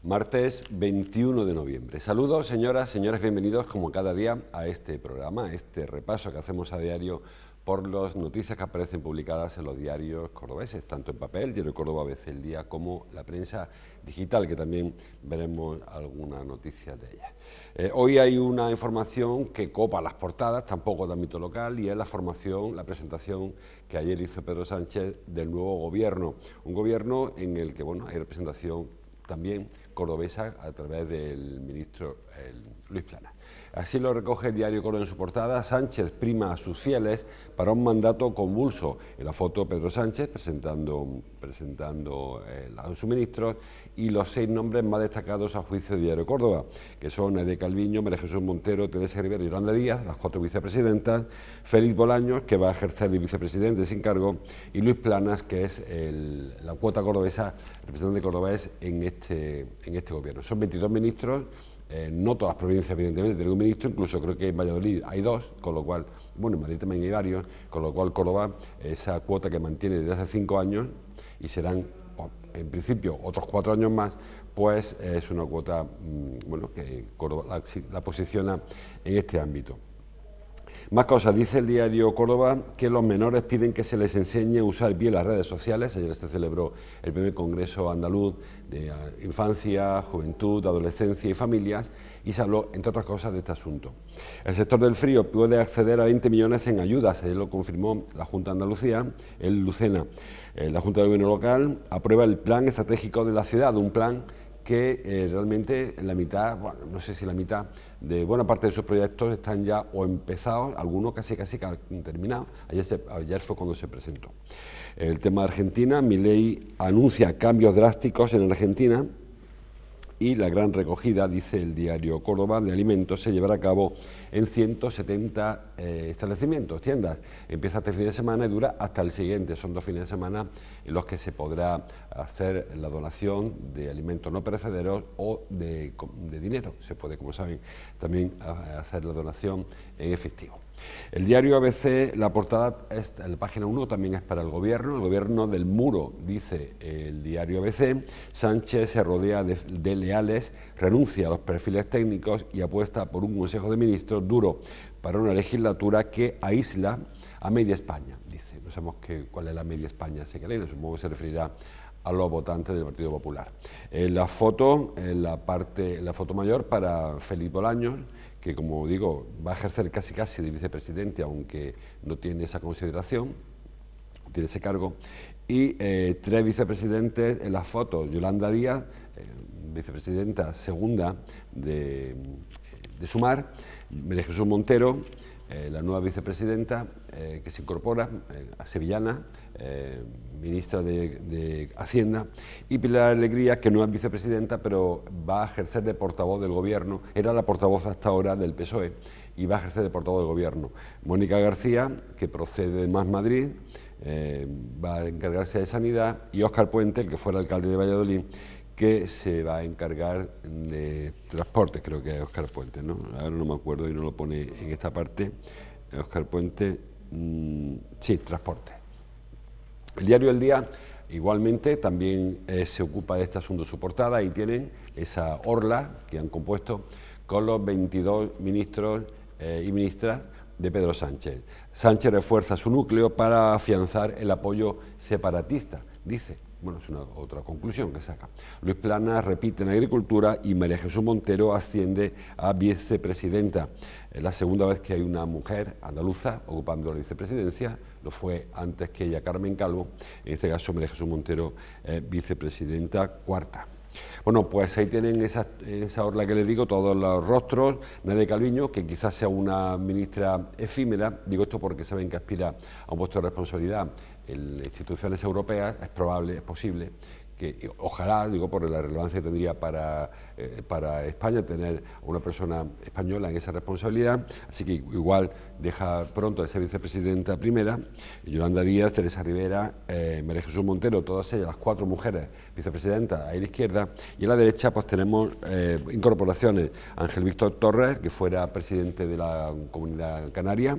Martes 21 de noviembre. Saludos, señoras, señores, bienvenidos como cada día a este programa, a este repaso que hacemos a diario por las noticias que aparecen publicadas en los diarios cordobeses, tanto en papel, Diario Córdoba, ABC El Día, como la prensa digital, que también veremos algunas noticias de ellas. Hoy hay una información que copa las portadas, tampoco de ámbito local, y es la presentación que ayer hizo Pedro Sánchez del nuevo gobierno. Un gobierno en el que hay representación también cordobesa a través del ministro Luis Planas. Así lo recoge el diario Córdoba en su portada. Sánchez prima a sus fieles para un mandato convulso. En la foto Pedro Sánchez presentando a sus ministros y los 6 nombres más destacados a juicio del diario Córdoba, que son Nadia Calviño, María Jesús Montero, Teresa Rivera y Yolanda Díaz, las 4 vicepresidentas, Félix Bolaños, que va a ejercer de vicepresidente sin cargo, y Luis Planas, que es la cuota cordobesa, representante cordobés en este gobierno. Son 22 ministros. No todas las provincias, evidentemente, tienen un ministro, incluso creo que en Valladolid hay 2, con lo cual, en Madrid también hay varios, con lo cual Córdoba, esa cuota que mantiene desde hace 5 años, y serán, en principio, otros 4 años más, pues es una cuota que Córdoba la posiciona en este ámbito. Más cosas, dice el diario Córdoba que los menores piden que se les enseñe a usar bien las redes sociales. Ayer se celebró el primer Congreso Andaluz de Infancia, Juventud, Adolescencia y Familias y se habló, entre otras cosas, de este asunto. El sector del frío puede acceder a 20 millones en ayudas, ayer lo confirmó la Junta de Andalucía, el Lucena. La Junta de Gobierno Local aprueba el plan estratégico de la ciudad, un plan que realmente la mitad, no sé si la mitad de buena parte de sus proyectos están ya o empezados, algunos casi terminados. Ayer fue cuando se presentó. El tema de Argentina, Milei anuncia cambios drásticos en Argentina y la gran recogida, dice el diario Córdoba, de alimentos se llevará a cabo en 170 establecimientos, tiendas. Empieza este fin de semana y dura hasta el siguiente. Son 2 fines de semana en los que se podrá hacer la donación de alimentos no perecederos o de dinero. Se puede, como saben, también hacer la donación en efectivo. El diario ABC, la portada, en la página 1 también es para el gobierno del muro, dice el diario ABC. Sánchez se rodea de leales, renuncia a los perfiles técnicos y apuesta por un Consejo de Ministros duro para una legislatura que aísla a media España, dice. No sabemos cuál es la media España, supongo que se referirá a los votantes del Partido Popular. La foto mayor para Félix Bolaños, que, como digo, va a ejercer casi de vicepresidente, aunque no tiene esa consideración, tiene ese cargo, y 3 vicepresidentes en las fotos: Yolanda Díaz, vicepresidenta segunda de Sumar, María Jesús Montero, la nueva vicepresidenta que se incorpora, sevillana, ministra de Hacienda, y Pilar Alegría, que no es vicepresidenta, pero va a ejercer de portavoz del Gobierno, era la portavoz hasta ahora del PSOE, y va a ejercer de portavoz del Gobierno. Mónica García, que procede de Más Madrid, va a encargarse de Sanidad, y Óscar Puente, el que fuera alcalde de Valladolid, que se va a encargar de transportes, creo que es Óscar Puente, ¿no? Ahora no me acuerdo y no lo pone en esta parte. Óscar Puente, sí, transporte. El diario El Día, igualmente, también se ocupa de este asunto en su portada y tienen esa orla que han compuesto con los 22 ministros y ministras de Pedro Sánchez. Sánchez refuerza su núcleo para afianzar el apoyo separatista, dice. Es otra conclusión que saca. Luis Planas repite en Agricultura y María Jesús Montero asciende a vicepresidenta. Es la segunda vez que hay una mujer andaluza ocupando la vicepresidencia. Lo fue antes que ella Carmen Calvo. En este caso María Jesús Montero, vicepresidenta cuarta. Pues ahí tienen esa orla que les digo, todos los rostros. Nadia Calviño, que quizás sea una ministra efímera, digo esto porque saben que aspira a un puesto de responsabilidad en instituciones europeas. Es probable, es posible que, ojalá, por la relevancia que tendría para España tener a una persona española en esa responsabilidad, así que igual deja pronto de ser vicepresidenta primera. Yolanda Díaz, Teresa Rivera, María Jesús Montero, todas ellas, las 4 mujeres vicepresidentas a la izquierda, y a la derecha pues tenemos incorporaciones: Ángel Víctor Torres, que fuera presidente de la Comunidad Canaria,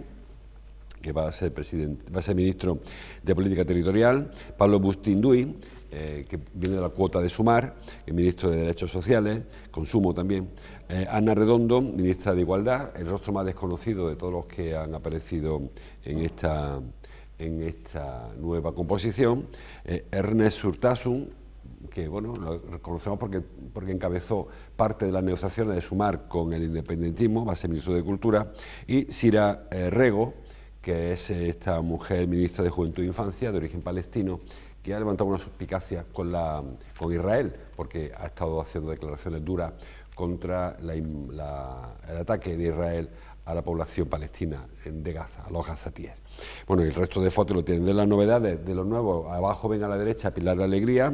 que va a ser ministro de Política Territorial; Pablo Bustinduy, que viene de la cuota de Sumar, el ministro de Derechos Sociales, Consumo también, Ana Redondo, ministra de Igualdad, el rostro más desconocido de todos los que han aparecido en esta nueva composición, Ernest Urtasun, que bueno, lo reconocemos porque encabezó parte de las negociaciones de Sumar con el independentismo, va a ser ministro de Cultura, y Sira Rego, que es esta mujer ministra de Juventud e Infancia, de origen palestino, que ha levantado una suspicacia con Israel, porque ha estado haciendo declaraciones duras contra el ataque de Israel a la población palestina de Gaza, a los gazatíes. Bueno, y el resto de fotos lo tienen. De las novedades, de los nuevos, abajo ven a la derecha Pilar de Alegría,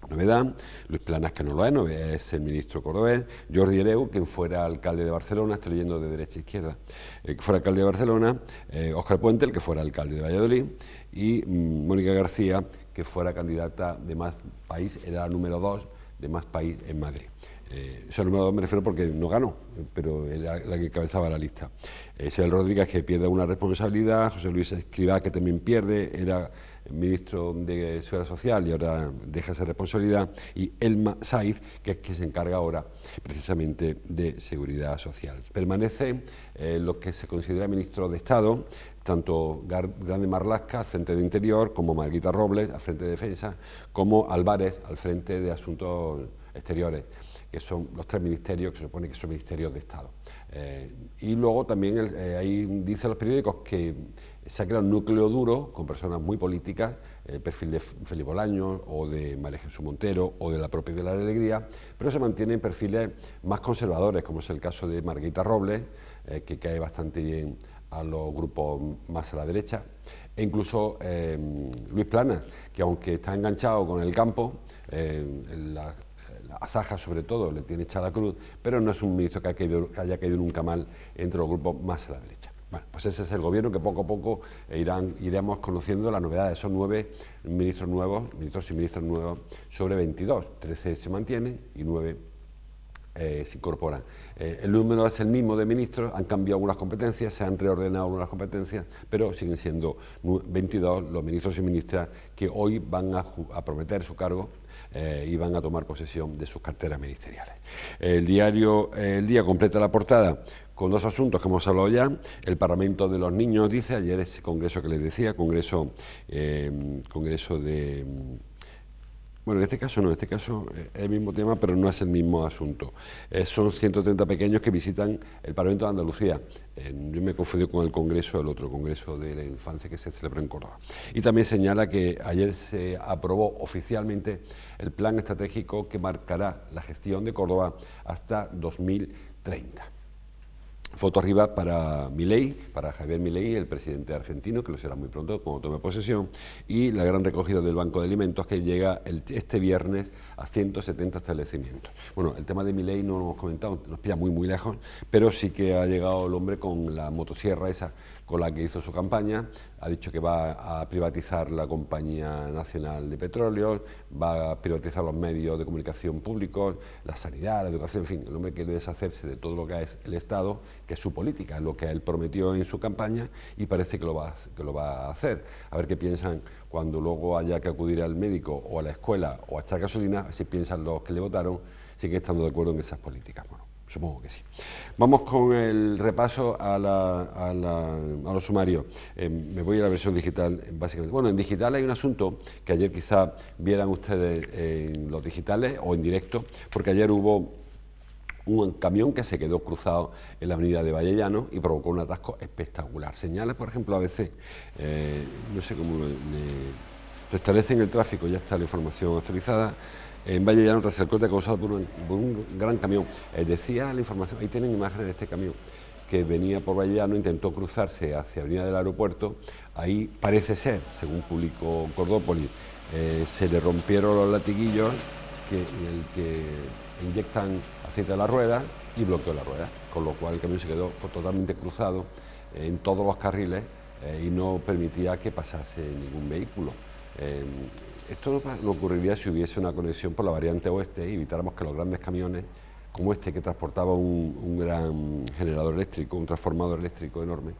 novedad, Luis Planas, que no lo es el ministro cordobés, Jordi Hereu, quien fuera alcalde de Barcelona, estoy leyendo de derecha a izquierda, que fuera alcalde de Barcelona, Óscar Puente, el que fuera alcalde de Valladolid, y Mónica García, que fuera candidata de Más País, era la número 2 de Más País en Madrid. O sea, el número 2 me refiero porque no ganó, pero era la que encabezaba la lista. Isabel Rodríguez, que pierde una responsabilidad, José Luis Escrivá, que también pierde, era ministro de Seguridad Social y ahora deja esa responsabilidad, y Elma Saiz, que es quien se encarga ahora precisamente de Seguridad Social. Permanece lo que se considera ministro de Estado, tanto Grande Marlaska al frente de Interior, como Margarita Robles al frente de Defensa, como Álvarez al frente de Asuntos Exteriores, que son los 3 ministerios que se supone que son ministerios de Estado. Y luego también ahí dicen los periódicos que se ha creado un núcleo duro con personas muy políticas, el perfil de Felipe Bolaños o de María Jesús Montero o de la propia Pilar de Alegría, pero se mantienen perfiles más conservadores, como es el caso de Margarita Robles, que cae bastante bien a los grupos más a la derecha, e incluso Luis Planas, que aunque está enganchado con el campo, a Saja sobre todo le tiene echada la cruz, pero no es un ministro que haya caído nunca mal entre los grupos más a la derecha. Bueno, pues ese es el gobierno que poco a poco iremos conociendo las novedades. Son 9 ministros nuevos, ministros y ministras nuevos sobre 22. 13 se mantienen y 9 se incorporan. El número es el mismo de ministros, han cambiado algunas competencias, se han reordenado algunas competencias, pero siguen siendo 22 los ministros y ministras que hoy van a prometer su cargo y van a tomar posesión de sus carteras ministeriales. El diario El Día completa la portada con 2 asuntos que hemos hablado ya. El Parlamento de los Niños, dice, ayer ese congreso que les decía, congreso de... Bueno, en este caso no, en este caso es el mismo tema, pero no es el mismo asunto. Son 130 pequeños que visitan el Parlamento de Andalucía. Yo me confundí con el congreso, el otro congreso de la infancia que se celebró en Córdoba. Y también señala que ayer se aprobó oficialmente el plan estratégico que marcará la gestión de Córdoba hasta 2030. Foto arriba para Milei, para Javier Milei, el presidente argentino, que lo será muy pronto cuando tome posesión, y la gran recogida del Banco de Alimentos que llega este viernes a 170 establecimientos. Bueno, el tema de Milei no lo hemos comentado, nos pilla muy lejos, pero sí que ha llegado el hombre con la motosierra esa con la que hizo su campaña, ha dicho que va a privatizar la Compañía Nacional de Petróleo, va a privatizar los medios de comunicación públicos, la sanidad, la educación, en fin, el hombre quiere deshacerse de todo lo que es el Estado, que es su política, es lo que él prometió en su campaña y parece que lo va a hacer. A ver qué piensan cuando luego haya que acudir al médico o a la escuela o a echar gasolina, si piensan los que le votaron, siguen estando de acuerdo en esas políticas. Bueno, supongo que sí. Vamos con el repaso a los sumarios. Me voy a la versión digital, básicamente. Bueno, en digital hay un asunto que ayer quizá vieran ustedes en los digitales o en directo, porque ayer hubo un camión que se quedó cruzado en la avenida de Vallecano y provocó un atasco espectacular. Señales, por ejemplo, a veces, no sé cómo le restablecen el tráfico, ya está la información actualizada. En Vallecano, tras el corte causado por un gran camión. Decía la información, ahí tienen imágenes de este camión que venía por Vallecano, intentó cruzarse hacia Avenida del Aeropuerto. Ahí parece ser, según publicó Cordópolis, se le rompieron los latiguillos que inyectan aceite a la rueda y bloqueó la rueda, con lo cual el camión se quedó totalmente cruzado en todos los carriles y no permitía que pasase ningún vehículo. Esto no ocurriría si hubiese una conexión por la variante oeste y evitáramos que los grandes camiones, como este que transportaba un gran generador eléctrico, un transformador eléctrico enorme,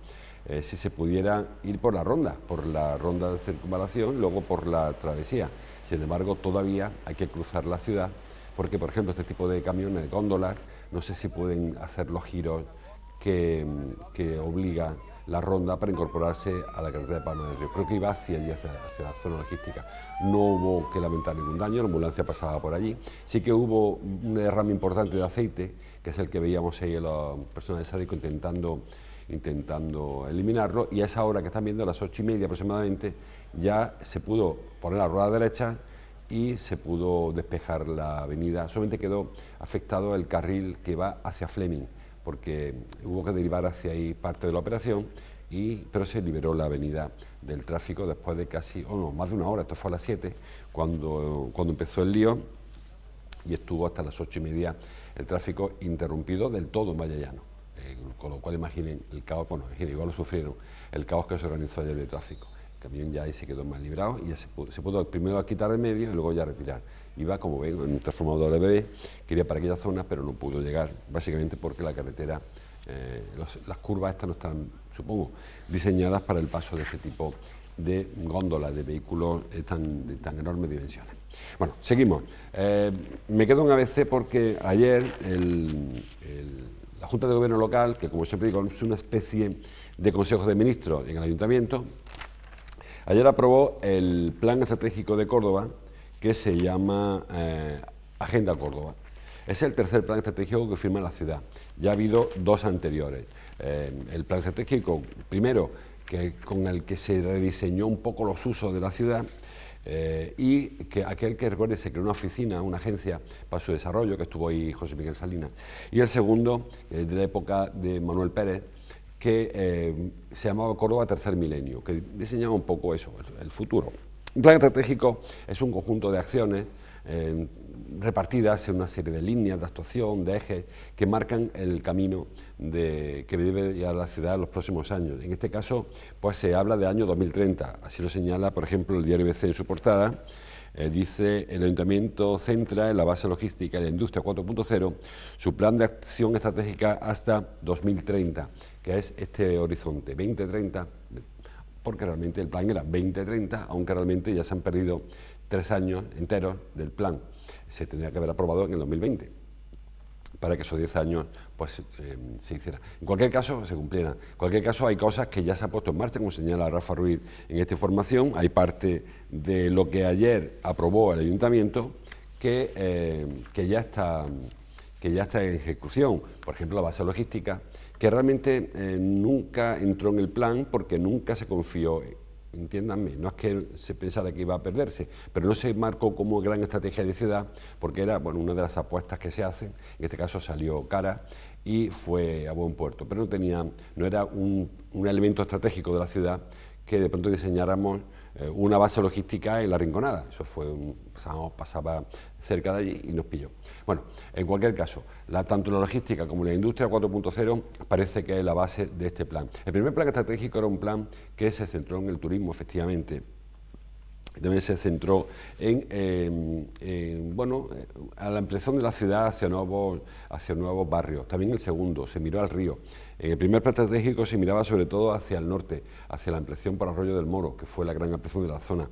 si se pudiera ir por la ronda de circunvalación y luego por la travesía. Sin embargo, todavía hay que cruzar la ciudad porque, por ejemplo, este tipo de camiones, góndolas, no sé si pueden hacer los giros que obliga la ronda para incorporarse a la carretera de Palma del Río. Creo que iba hacia allí, hacia la zona logística. No hubo que lamentar ningún daño, la ambulancia pasaba por allí. Sí que hubo un derrame importante de aceite, que es el que veíamos ahí a las personas de Sádico intentando eliminarlo, y a esa hora que están viendo, a las 8:30 aproximadamente, ya se pudo poner la rueda derecha y se pudo despejar la avenida. Solamente quedó afectado el carril que va hacia Fleming, porque hubo que derivar hacia ahí parte de la operación, pero se liberó la avenida del tráfico después de casi, más de una hora, esto fue a las 7, cuando empezó el lío, y estuvo hasta las 8:30 el tráfico interrumpido del todo en Valle Llano. Con lo cual imaginen el caos, igual lo sufrieron, el caos que se organizó ayer de tráfico. El camión ya ahí se quedó más librado y ya se pudo primero quitar de medio y luego ya retirar. Iba, como ven, en un transformador LBD, quería para aquella zona, pero no pudo llegar, básicamente porque la carretera, las curvas estas no están, supongo, diseñadas para el paso de este tipo de góndolas, de vehículos de tan enormes dimensiones. Bueno, seguimos. Me quedo en ABC porque ayer la Junta de Gobierno local, que como siempre digo es una especie de Consejo de Ministros en el Ayuntamiento, ayer aprobó el Plan Estratégico de Córdoba, que se llama Agenda Córdoba. Es el tercer plan estratégico que firma la ciudad. Ya ha habido dos anteriores. El plan estratégico, primero, con el que se rediseñó un poco los usos de la ciudad, y que aquel que recuerde se creó una oficina, una agencia para su desarrollo, que estuvo ahí José Miguel Salinas, y el segundo, de la época de Manuel Pérez, que se llamaba Córdoba Tercer Milenio, que diseñaba un poco eso, el futuro. Un plan estratégico es un conjunto de acciones repartidas en una serie de líneas de actuación, de ejes, que marcan el camino que debe llevar la ciudad en los próximos años. En este caso, pues se habla de año 2030, así lo señala, por ejemplo, el diario ABC en su portada. Dice: el Ayuntamiento centra en la base logística y la industria 4.0 su plan de acción estratégica hasta 2030, que es este horizonte, 2030, porque realmente el plan era 2030, aunque realmente ya se han perdido 3 años enteros del plan. Se tendría que haber aprobado en el 2020 para que esos 10 años pues, se hiciera. En cualquier caso, se cumplieran. En cualquier caso, hay cosas que ya se han puesto en marcha, como señala Rafa Ruiz en esta información. Hay parte de lo que ayer aprobó el Ayuntamiento que ya está en ejecución. Por ejemplo, la base logística, que realmente nunca entró en el plan porque nunca se confió. Entiéndanme, no es que se pensara que iba a perderse, pero no se marcó como gran estrategia de ciudad porque era una de las apuestas que se hacen. En este caso salió cara y fue a buen puerto, pero no era un elemento estratégico de la ciudad que de pronto diseñáramos una base logística en La Rinconada. Eso pasaba cerca de allí y nos pilló. Bueno, en cualquier caso, tanto la logística como la industria 4.0 parece que es la base de este plan. El primer plan estratégico era un plan que se centró en el turismo, efectivamente. También se centró a la ampliación de la ciudad hacia nuevos barrios. También el segundo, se miró al río. En el primer plan estratégico se miraba sobre todo hacia el norte, hacia la ampliación por Arroyo del Moro, que fue la gran ampliación de la zona.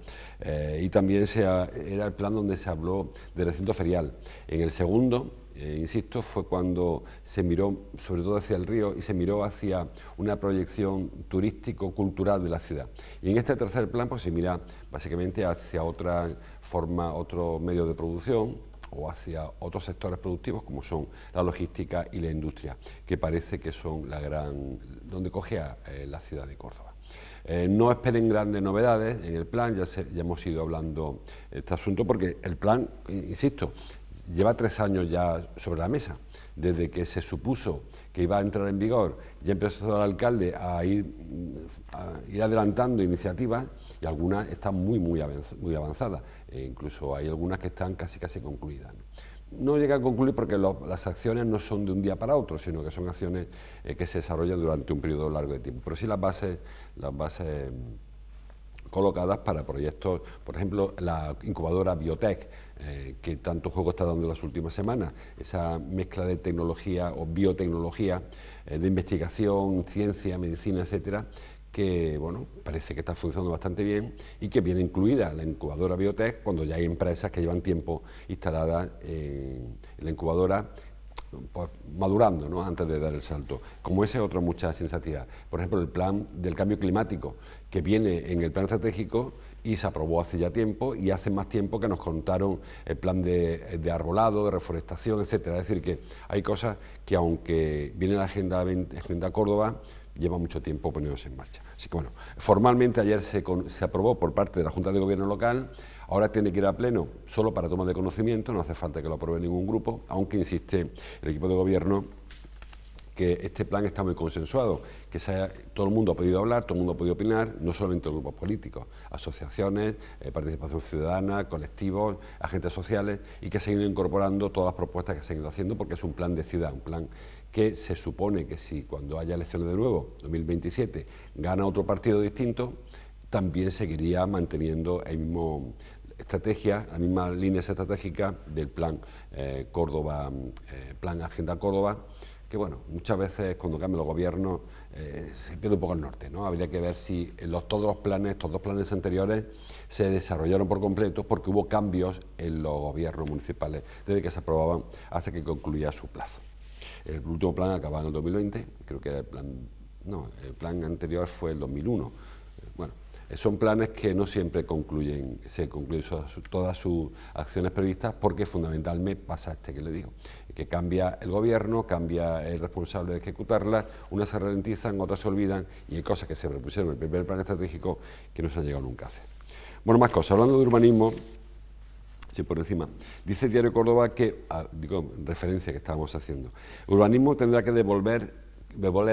Y también era el plan donde se habló del recinto ferial. En el segundo, insisto, fue cuando se miró sobre todo hacia el río y se miró hacia una proyección turístico-cultural de la ciudad. Y en este tercer plan pues se mira básicamente hacia otra forma, otro medio de producción o hacia otros sectores productivos como son la logística y la industria, que parece que son donde cojea la ciudad de Córdoba. No esperen grandes novedades en el plan, ya hemos ido hablando de este asunto porque el plan, insisto, lleva 3 años ya sobre la mesa. Desde que se supuso que iba a entrar en vigor, ya empezó el alcalde a ir adelantando iniciativas y algunas están muy avanzadas. Incluso hay algunas que están casi concluidas. No llega a concluir porque las acciones no son de un día para otro, sino que son acciones que se desarrollan durante un periodo largo de tiempo. Pero sí las bases colocadas para proyectos, por ejemplo, la incubadora Biotech, que tanto juego está dando en las últimas semanas, esa mezcla de tecnología o biotecnología, de investigación, ciencia, medicina, etcétera, que bueno, parece que está funcionando bastante bien y que viene incluida la incubadora Biotech cuando ya hay empresas que llevan tiempo instaladas en la incubadora, pues, madurando, ¿no?, antes de dar el salto. Como ese, otras muchas iniciativas. Por ejemplo, el plan del cambio climático, que viene en el plan estratégico y se aprobó hace ya tiempo, y hace más tiempo que nos contaron el plan de arbolado, de reforestación, etcétera. Es decir, que hay cosas que, aunque viene la Agenda Córdoba, lleva mucho tiempo poniéndose en marcha. Así que bueno, formalmente ayer se aprobó por parte de la Junta de Gobierno local. Ahora tiene que ir a pleno solo para toma de conocimiento, no hace falta que lo apruebe ningún grupo, aunque insiste el equipo de gobierno que este plan está muy consensuado, que todo el mundo ha podido hablar, todo el mundo ha podido opinar, no solamente los grupos políticos, asociaciones, participación ciudadana, colectivos, agentes sociales, y que se han ido incorporando todas las propuestas que se han ido haciendo, porque es un plan de ciudad, un plan que se supone que si cuando haya elecciones de nuevo, 2027, gana otro partido distinto, también seguiría manteniendo el mismo estrategia, la misma línea estratégica del plan Córdoba, plan Agenda Córdoba, que bueno, muchas veces cuando cambian los gobiernos se pierde un poco el norte, ¿no? Habría que ver si todos los planes, estos dos planes anteriores, se desarrollaron por completo, porque hubo cambios en los gobiernos municipales desde que se aprobaban hasta que concluía su plazo. El último plan acababa en el 2020, creo que era el plan anterior fue el 2001. Bueno, son planes que no siempre se concluyen todas sus acciones previstas, porque fundamentalmente pasa que le digo, que cambia el gobierno, cambia el responsable de ejecutarlas, unas se ralentizan, otras se olvidan, y hay cosas que se propusieron en el primer plan estratégico que no se han llegado nunca a hacer. Bueno, más cosas. Hablando de urbanismo, sí, por encima, dice el diario Córdoba que, referencia que estábamos haciendo, urbanismo tendrá que volver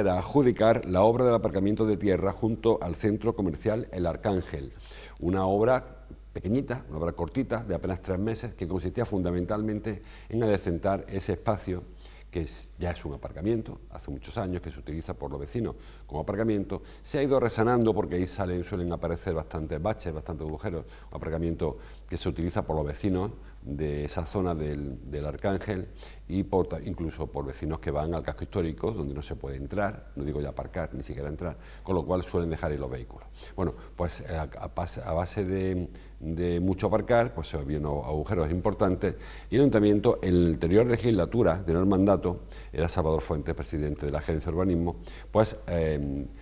a adjudicar la obra del aparcamiento de tierra junto al centro comercial El Arcángel, una obra pequeñita, una obra cortita, de apenas 3 meses, que consistía fundamentalmente en adecentar ese espacio, que ya es un aparcamiento, hace muchos años que se utiliza por los vecinos como aparcamiento. Se ha ido resanando porque ahí suelen aparecer bastantes baches, bastantes agujeros, un aparcamiento que se utiliza por los vecinos de esa zona del Arcángel, y incluso por vecinos que van al casco histórico, donde no se puede entrar, no digo ya aparcar, ni siquiera entrar, con lo cual suelen dejar ahí los vehículos. Bueno, pues a base de mucho aparcar, pues se vieron agujeros importantes, y el Ayuntamiento, en la anterior legislatura, de el mandato, era Salvador Fuentes, presidente de la Agencia de Urbanismo, pues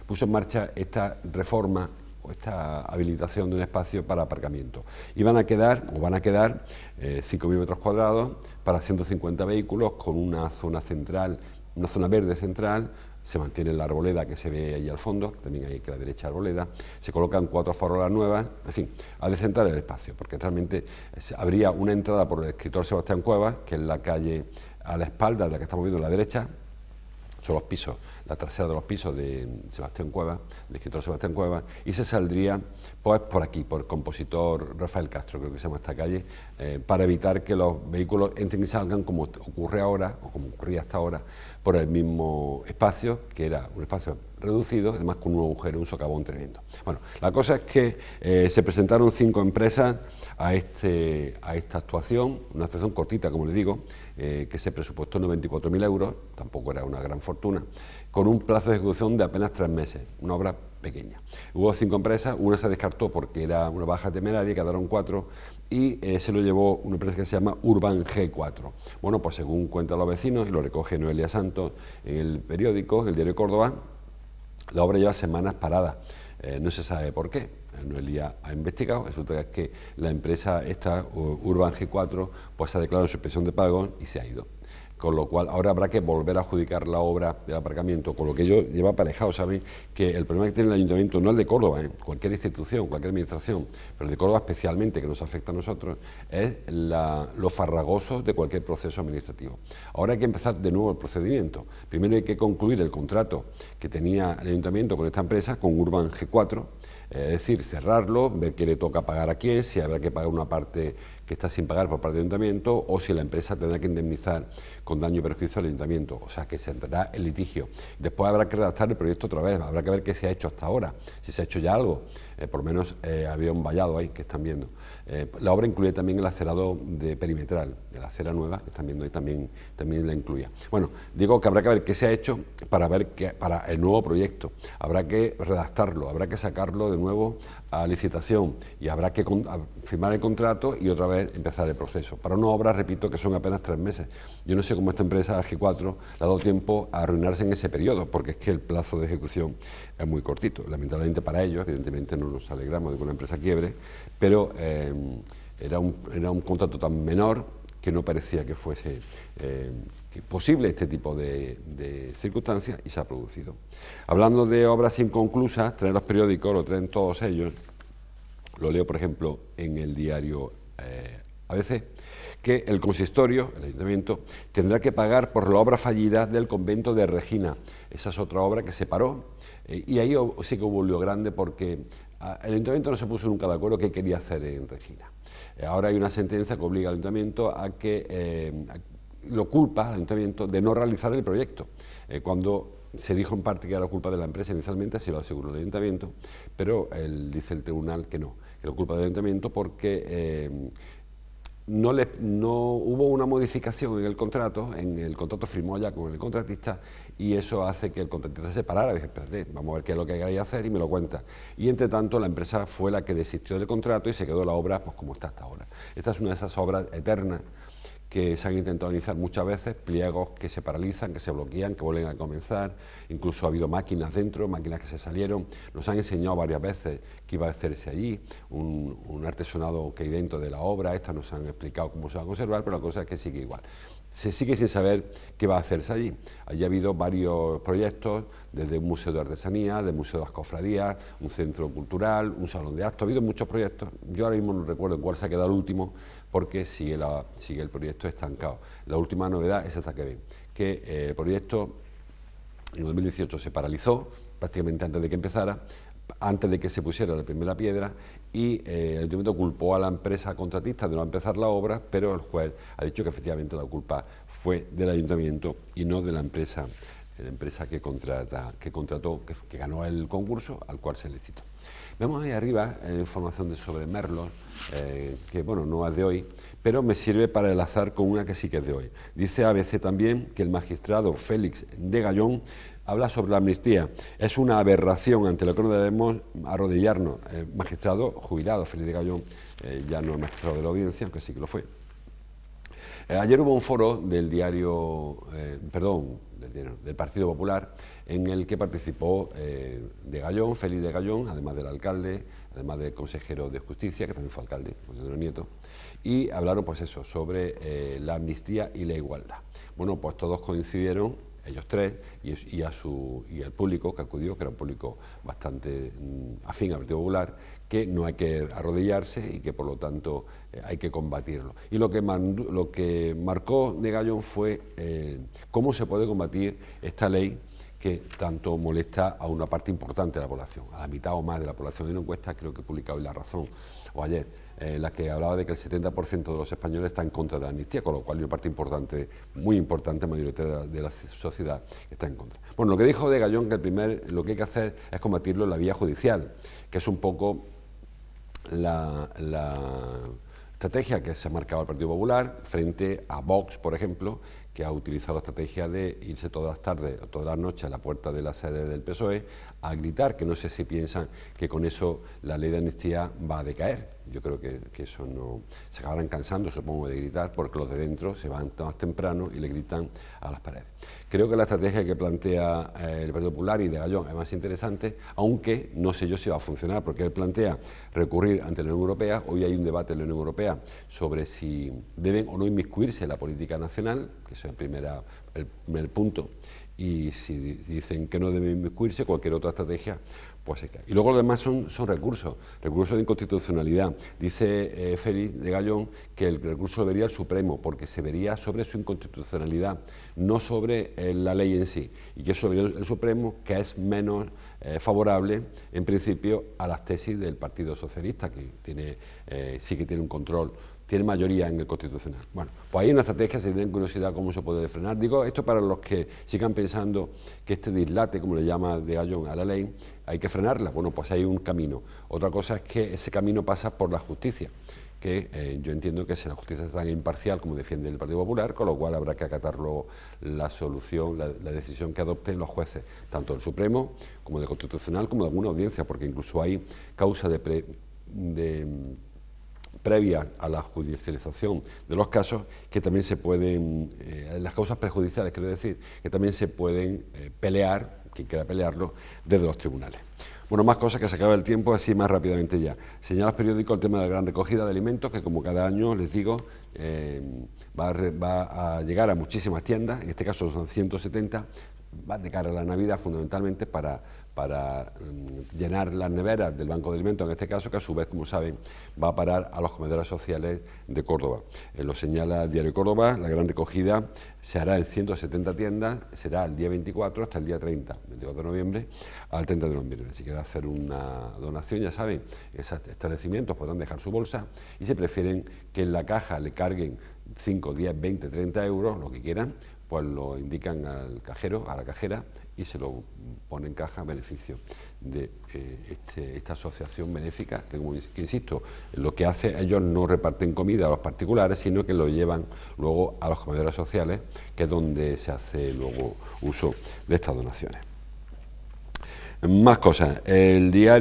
puso en marcha esta reforma o esta habilitación de un espacio para aparcamiento. Van a quedar 5.000 metros cuadrados para 150 vehículos, con una zona central, una zona verde central. Se mantiene la arboleda que se ve ahí al fondo, también hay que a la derecha arboleda, se colocan 4 farolas nuevas, en fin, a decentar el espacio, porque realmente habría una entrada por el escritor Sebastián Cuevas, que es la calle a la espalda de la que estamos viendo a la derecha, son los pisos, la trasera de los pisos de Sebastián Cuevas, del escritor Sebastián Cuevas, y se saldría pues por aquí, por el compositor Rafael Castro, creo que se llama esta calle, para evitar que los vehículos entren y salgan, como ocurre ahora, o como ocurría hasta ahora, por el mismo espacio, que era un espacio reducido, además con un agujero, un socavón tremendo. Bueno, la cosa es que se presentaron 5 empresas a esta actuación, una actuación cortita, como les digo, que se presupuestó en 94.000 euros, tampoco era una gran fortuna, con un plazo de ejecución de apenas 3 meses, una obra pequeña. Hubo 5 empresas, una se descartó porque era una baja temeraria, quedaron 4, y se lo llevó una empresa que se llama Urban G4. Bueno, pues según cuentan los vecinos, y lo recoge Noelia Santos en el periódico, en el diario Córdoba, la obra lleva semanas parada, no se sabe por qué. Noelia ha investigado, resulta que la empresa esta, Urban G4, pues ha declarado suspensión de pagos y se ha ido. Con lo cual ahora habrá que volver a adjudicar la obra del aparcamiento, con lo que ello lleva aparejado. Saben que el problema que tiene el Ayuntamiento, no el de Córdoba, cualquier institución, cualquier administración, pero el de Córdoba especialmente, que nos afecta a nosotros, es lo farragoso de cualquier proceso administrativo. Ahora hay que empezar de nuevo el procedimiento. Primero hay que concluir el contrato que tenía el Ayuntamiento con esta empresa, con Urban G4, es decir, cerrarlo, ver qué le toca pagar a quién, si habrá que pagar una parte que está sin pagar por parte del ayuntamiento o si la empresa tendrá que indemnizar con daño y perjuicio al ayuntamiento, o sea que se entrará en litigio. Después habrá que redactar el proyecto otra vez, habrá que ver qué se ha hecho hasta ahora, si se ha hecho ya algo, por lo menos había un vallado ahí que están viendo. La obra incluye también el acerado de perimetral, de la acera nueva, que están viendo ahí también la incluía. Bueno, digo que habrá que ver qué se ha hecho para ver para el nuevo proyecto, habrá que redactarlo, habrá que sacarlo de nuevo a licitación y habrá que firmar el contrato y otra vez empezar el proceso. Para una obra, repito, que son apenas 3 meses. Yo no sé cómo esta empresa G4 le ha dado tiempo a arruinarse en ese periodo, porque es que el plazo de ejecución es muy cortito. Lamentablemente para ellos, evidentemente no nos alegramos de que una empresa quiebre, pero era un contrato tan menor que no parecía que fuese posible este tipo de circunstancias y se ha producido. Hablando de obras inconclusas, traen los periódicos, lo traen todos ellos, lo leo por ejemplo en el diario ABC, que el consistorio, el ayuntamiento, tendrá que pagar por la obra fallida del convento de Regina. Esa es otra obra que se paró y ahí sí que hubo un lío grande porque el ayuntamiento no se puso nunca de acuerdo qué quería hacer en Regina. Ahora hay una sentencia que obliga al ayuntamiento a que lo culpa al ayuntamiento de no realizar el proyecto, cuando se dijo en parte que era culpa de la empresa inicialmente, así lo aseguró el ayuntamiento, pero dice el tribunal que no, que lo culpa del ayuntamiento porque no hubo una modificación en el contrato firmó ya con el contratista y eso hace que el contratista se parara. Dije, espérate, vamos a ver qué es lo que queréis hacer y me lo cuenta. Y entre tanto la empresa fue la que desistió del contrato y se quedó la obra pues como está hasta ahora. Esta es una de esas obras eternas que se han intentado iniciar muchas veces, pliegos que se paralizan, que se bloquean, que vuelven a comenzar, incluso ha habido máquinas dentro, máquinas que se salieron, nos han enseñado varias veces qué iba a hacerse allí, un artesonado que hay dentro de la obra, esta nos han explicado cómo se va a conservar, pero la cosa es que sigue igual. Se sigue sin saber qué va a hacerse allí. Allí ha habido varios proyectos, desde un museo de artesanía, del museo de las cofradías, un centro cultural, un salón de actos, ha habido muchos proyectos, yo ahora mismo no recuerdo en cuál se ha quedado el último, porque sigue el proyecto estancado. La última novedad es esta que ven, que el proyecto en 2018 se paralizó, prácticamente antes de que empezara, antes de que se pusiera la primera piedra, y el ayuntamiento culpó a la empresa contratista de no empezar la obra, pero el juez ha dicho que efectivamente la culpa fue del ayuntamiento y no de la empresa que contrató, que ganó el concurso al cual se licitó. Vemos ahí arriba información sobre Merlos, que bueno, no es de hoy, pero me sirve para enlazar con una que sí que es de hoy. Dice ABC también que el magistrado Félix de Gallón habla sobre la amnistía. Es una aberración ante lo que no debemos arrodillarnos. El magistrado jubilado Félix de Gallón ya no es magistrado de la audiencia, aunque sí que lo fue. Ayer hubo un foro del del Partido Popular, en el que participó de Gallón, Félix de Gallón, además del alcalde, además del consejero de Justicia, que también fue alcalde, José Antonio Nieto, y hablaron pues eso, sobre la amnistía y la igualdad. Bueno, pues todos coincidieron, ellos tres, y el público que acudió, que era un público bastante afín al Partido Popular, que no hay que arrodillarse y que por lo tanto hay que combatirlo. Y lo que marcó de Gallón fue cómo se puede combatir esta ley que tanto molesta a una parte importante de la población, a la mitad o más de la población. Hay una encuesta, creo que he publicado hoy La Razón, o ayer, la que hablaba de que el 70% de los españoles está en contra de la amnistía, con lo cual hay una parte importante, muy importante, mayoritaria de la sociedad está en contra. Bueno, lo que dijo de Gallón, que lo que hay que hacer es combatirlo en la vía judicial, que es un poco la estrategia que se ha marcado el Partido Popular frente a Vox, por ejemplo, que ha utilizado la estrategia de irse todas las tardes o todas las noches a la puerta de la sede del PSOE a gritar, que no sé si piensan que con eso la ley de amnistía va a decaer. Yo creo que eso no... Se acabarán cansando, supongo, de gritar, porque los de dentro se van más temprano y le gritan a las paredes. Creo que la estrategia que plantea el Partido Popular y de Gallón es más interesante, aunque no sé yo si va a funcionar, porque él plantea recurrir ante la Unión Europea. Hoy hay un debate en la Unión Europea sobre si deben o no inmiscuirse en la política nacional, que es el primer punto, y si dicen que no deben inmiscuirse, cualquier otra estrategia pues se cae. Y luego lo demás son recursos de inconstitucionalidad. Dice Félix de Gallón que el recurso lo vería el Supremo, porque se vería sobre su inconstitucionalidad, no sobre la ley en sí, y que eso lo vería el Supremo, que es menos favorable, en principio, a las tesis del Partido Socialista, que sí que tiene un control, tiene mayoría en el Constitucional. Bueno, pues hay una estrategia, si tienen curiosidad cómo se puede frenar. Digo esto para los que sigan pensando que este dislate, como le llama de Gallón a la ley, hay que frenarla. Bueno, pues hay un camino. Otra cosa es que ese camino pasa por la justicia, que yo entiendo que si la justicia es tan imparcial como defiende el Partido Popular, con lo cual habrá que acatarlo la solución, la decisión que adopten los jueces, tanto del Supremo como del Constitucional, como de alguna audiencia, porque incluso hay causa previa a la judicialización de los casos que también se pueden, las causas prejudiciales, quiero decir, que también se pueden pelear, quien quiera pelearlo, desde los tribunales. Bueno, más cosas, que se acaba el tiempo, así más rápidamente ya. Señala el periódico el tema de la gran recogida de alimentos, que como cada año les digo, va a llegar a muchísimas tiendas, en este caso son 170, va de cara a la Navidad fundamentalmente para llenar las neveras del Banco de Alimentos, en este caso, que a su vez, como saben, va a parar a los comedores sociales de Córdoba. Lo señala el Diario Córdoba, la gran recogida se hará en 170 tiendas, será el día 24 hasta el día 24 de noviembre, al 30 de noviembre. Si quieren hacer una donación, ya saben, esos establecimientos podrán dejar su bolsa, y si prefieren que en la caja le carguen 5, 10, 20, 30 euros, lo que quieran, pues lo indican al cajero, a la cajera, y se lo pone en caja a beneficio de esta asociación benéfica, que insisto, lo que hace, ellos no reparten comida a los particulares, sino que lo llevan luego a los comedores sociales, que es donde se hace luego uso de estas donaciones. Más cosas. El día,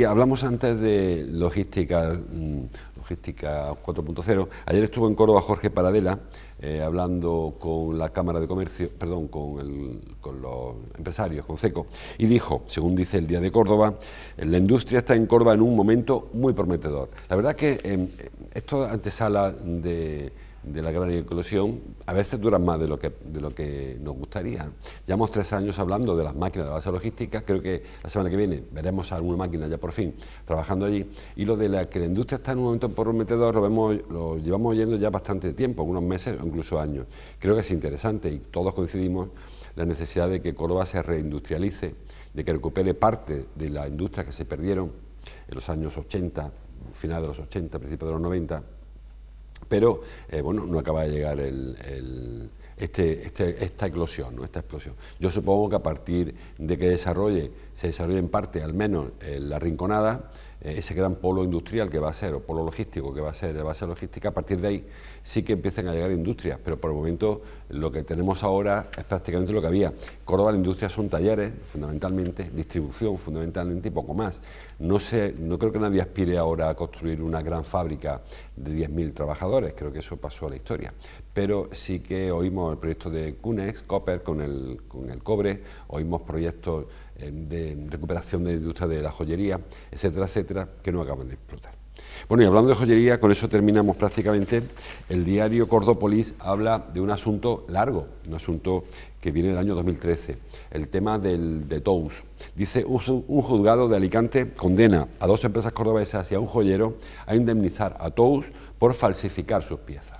hablamos antes de logística 4.0. Ayer estuvo en Córdoba Jorge Paradela, hablando con la Cámara de Comercio, perdón, con los empresarios, con CECO, y dijo, según dice el Día de Córdoba, la industria está en Córdoba en un momento muy prometedor. La verdad que esto antesala de la gran eclosión, a veces duran más de lo que nos gustaría. Llevamos 3 años hablando de las máquinas de base logística, creo que la semana que viene veremos alguna máquina ya por fin trabajando allí, y lo de que la industria está en un momento prometedor lo llevamos oyendo ya bastante tiempo, algunos meses o incluso años. Creo que es interesante y todos coincidimos la necesidad de que Córdoba se reindustrialice, de que recupere parte de la industria que se perdieron en los años 80, final de los 80, principios de los 90, pero bueno, no acaba de llegar esta eclosión, ¿no? Esta explosión. Yo supongo que a partir de que se desarrolle en parte, al menos, la Rinconada, ese gran polo industrial que va a ser, o polo logístico que va a ser la base logística, a partir de ahí sí que empiezan a llegar industrias, pero por el momento lo que tenemos ahora es prácticamente lo que había. Córdoba, la industria son talleres, fundamentalmente, distribución, fundamentalmente, y poco más. No creo que nadie aspire ahora a construir una gran fábrica de 10.000 trabajadores, creo que eso pasó a la historia. Pero sí que oímos el proyecto de Cunex, Copper, con el cobre, oímos proyectos de recuperación de la industria de la joyería, etcétera, etcétera, que no acaban de explotar. Bueno, y hablando de joyería, con eso terminamos prácticamente. El diario Cordópolis habla de un asunto largo, un asunto que viene del año 2013, el tema de Tous. Dice, un juzgado de Alicante condena a 2 empresas cordobesas y a un joyero a indemnizar a Tous por falsificar sus piezas.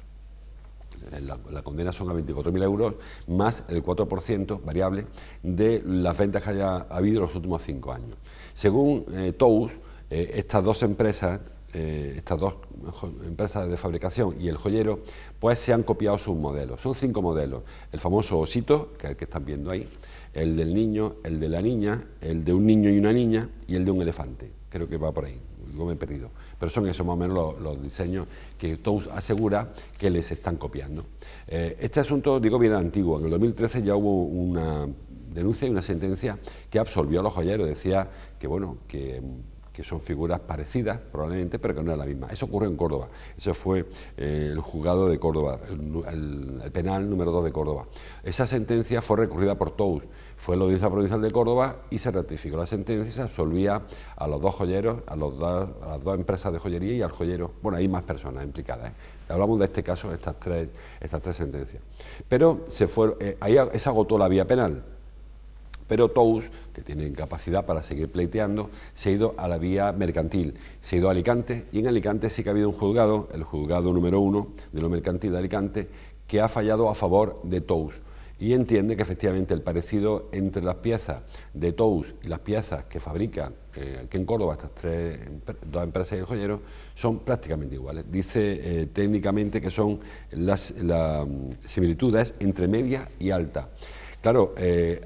La condena son a 24.000 euros más el 4% variable de las ventas que haya habido en los últimos 5 años. Según Tous, estas dos empresas de fabricación y el joyero, pues se han copiado sus modelos. Son 5 modelos. El famoso osito, que es el que están viendo ahí, el del niño, el de la niña, el de un niño y una niña y el de un elefante. Creo que va por ahí, yo me he perdido. Pero son esos más o menos los diseños que Tous asegura que les están copiando. Este asunto, digo, bien antiguo. En el 2013 ya hubo una denuncia y una sentencia que absolvió a los joyeros. Decía que, bueno, que son figuras parecidas, probablemente, pero que no era la misma. Eso ocurrió en Córdoba. Eso fue el juzgado de Córdoba, el penal número 2 de Córdoba. Esa sentencia fue recurrida por Tous. Fue la Audiencia Provincial de Córdoba y se ratificó la sentencia y se absolvía a los 2 joyeros, a las 2 empresas de joyería y al joyero. Bueno, hay más personas implicadas, ¿eh? Hablamos de este caso, estas tres sentencias. Pero ahí se agotó la vía penal. Pero Tous, que tiene capacidad para seguir pleiteando, se ha ido a la vía mercantil, se ha ido a Alicante, y en Alicante sí que ha habido un juzgado, el juzgado número 1 de lo mercantil de Alicante, que ha fallado a favor de Tous. y entiende que efectivamente el parecido entre las piezas de Tous y las piezas que fabrica aquí en Córdoba estas dos empresas y el joyero son prácticamente iguales. Dice técnicamente que son las similitudes entre media y alta. Claro,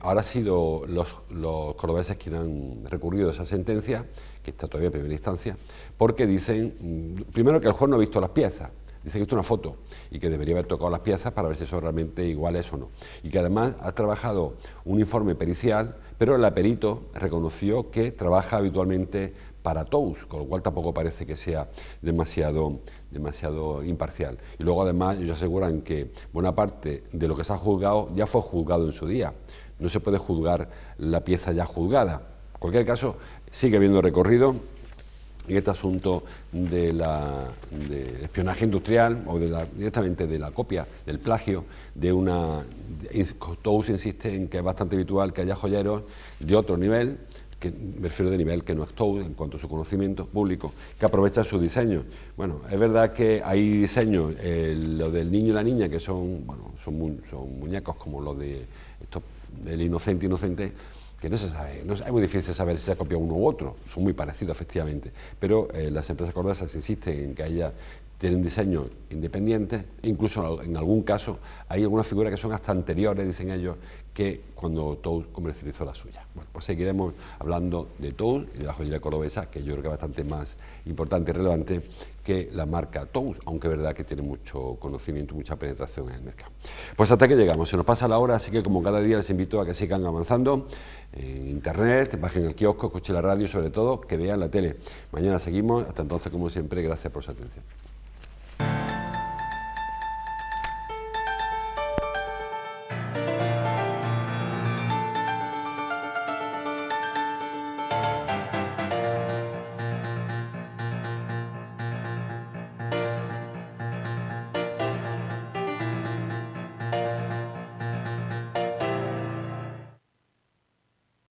ahora han sido los cordobeses quienes han recurrido a esa sentencia, que está todavía en primera instancia, porque dicen, primero, que el juez no ha visto las piezas, dice que esto es una foto y que debería haber tocado las piezas para ver si son realmente iguales o no. Y que además ha trabajado un informe pericial, pero el perito reconoció que trabaja habitualmente para Tous, con lo cual tampoco parece que sea demasiado imparcial. Y luego además ellos aseguran que buena parte de lo que se ha juzgado ya fue juzgado en su día. No se puede juzgar la pieza ya juzgada. En cualquier caso, sigue habiendo recorrido en este asunto de espionaje industrial o directamente de la copia, del plagio de una... Tous insiste en que es bastante habitual que haya joyeros de otro nivel, que me refiero de nivel que no es Tous en cuanto a su conocimiento público, que aprovechan su diseño. Bueno, es verdad que hay diseños, lo del niño y la niña, que son muñecos como los de del inocente, que no se sabe, es muy difícil saber si se ha copiado uno u otro, son muy parecidos efectivamente, pero las empresas cordobesas insisten en que tienen diseños independientes, e incluso en algún caso hay algunas figuras que son hasta anteriores, dicen ellos, que cuando Tous comercializó la suya. Bueno, pues seguiremos hablando de Tous y de la joyería cordobesa, que yo creo que es bastante más importante y relevante que la marca Tous, aunque es verdad que tiene mucho conocimiento, mucha penetración en el mercado. Pues hasta que llegamos, se nos pasa la hora, así que como cada día les invito a que sigan avanzando en internet, bajen el kiosco, escuchen la radio y sobre todo que vean la tele. Mañana seguimos, hasta entonces como siempre, gracias por su atención.